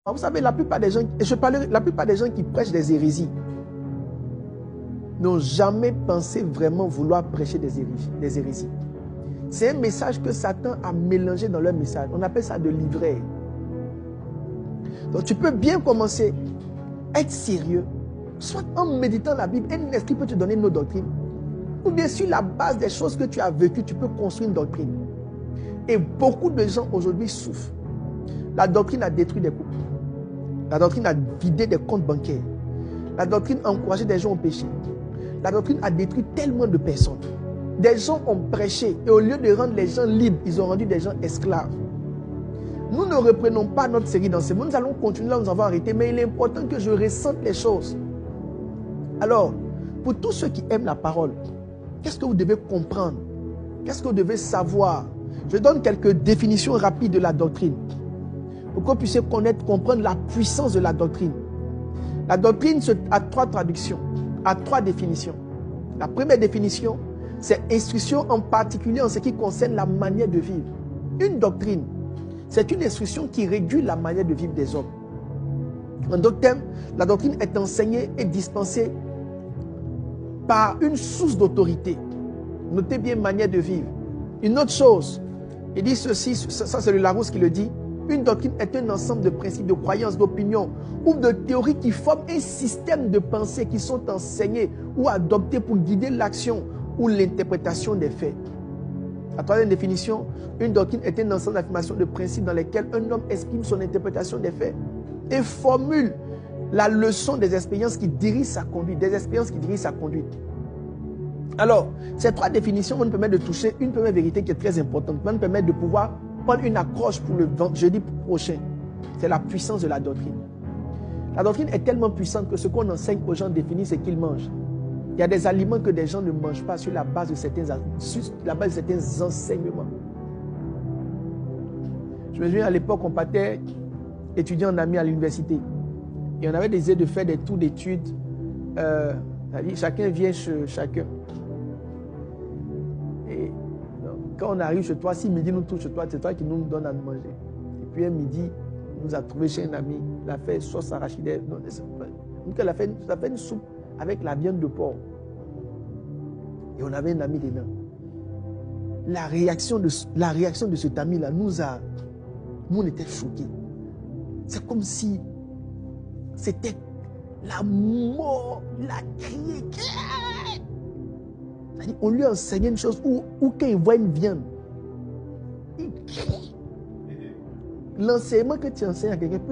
Vous savez, la plupart des gens, la plupart des gens qui prêchent des hérésies n'ont jamais pensé vraiment vouloir prêcher des hérésies. C'est un message que Satan a mélangé dans leur message. On appelle ça de livret. Donc tu peux bien commencer, être sérieux, soit en méditant la Bible, un esprit peut te donner nos doctrines. Ou bien sur la base des choses que tu as vécues, tu peux construire une doctrine. Et beaucoup de gens aujourd'hui souffrent. La doctrine a détruit des couples. La doctrine a vidé des comptes bancaires. La doctrine a encouragé des gens au péché. La doctrine a détruit tellement de personnes. Des gens ont prêché et au lieu de rendre les gens libres, ils ont rendu des gens esclaves. Nous ne reprenons pas notre série d'enseignements. Nous allons continuer là où nous avons arrêté, mais il est important que je ressente les choses. Alors, pour tous ceux qui aiment la parole, qu'est-ce que vous devez comprendre? Qu'est-ce que vous devez savoir? Je donne quelques définitions rapides de la doctrine pour que vous puissiez connaître, comprendre la puissance de la doctrine. La doctrine a trois traductions, a trois définitions. La première définition, c'est instruction en particulier en ce qui concerne la manière de vivre. Une doctrine, c'est une instruction qui régule la manière de vivre des hommes. En d'autres termes, la doctrine est enseignée et dispensée par une source d'autorité. Notez bien manière de vivre. Une autre chose, il dit ceci, ça c'est le Larousse qui le dit, une doctrine est un ensemble de principes, de croyances, d'opinions ou de théories qui forment un système de pensée qui sont enseignés ou adoptés pour guider l'action ou l'interprétation des faits. La troisième définition, une doctrine est un ensemble d'affirmations de principes dans lesquels un homme exprime son interprétation des faits et formule la leçon des expériences qui dirigent sa conduite, Alors, ces trois définitions vont nous permettre de toucher une première vérité qui est très importante, vont nous permettre de pouvoir prendre une accroche pour le jeudi prochain. C'est la puissance de la doctrine. La doctrine est tellement puissante que ce qu'on enseigne aux gens définit ce qu'ils mangent. Il y a des aliments que des gens ne mangent pas sur la base de certains enseignements. Je me souviens à l'époque, on partait étudier en ami à l'université. Et on avait décidé de faire des tours d'études. Chacun vient chez chacun. Et quand on arrive chez toi, si midi nous touche chez toi, c'est toi qui nous donne à nous manger. Et puis un midi, on nous a trouvé chez un ami. Il a fait sauce arachidée. Donc elle a fait une soupe avec la viande de porc. Et on avait un ami dedans. La réaction de cet ami-là nous, on était choqués. C'est comme si c'était la mort, la criée. On lui enseignait une chose où quand il voit une viande, il crie. L'enseignement que tu enseignes à quelqu'un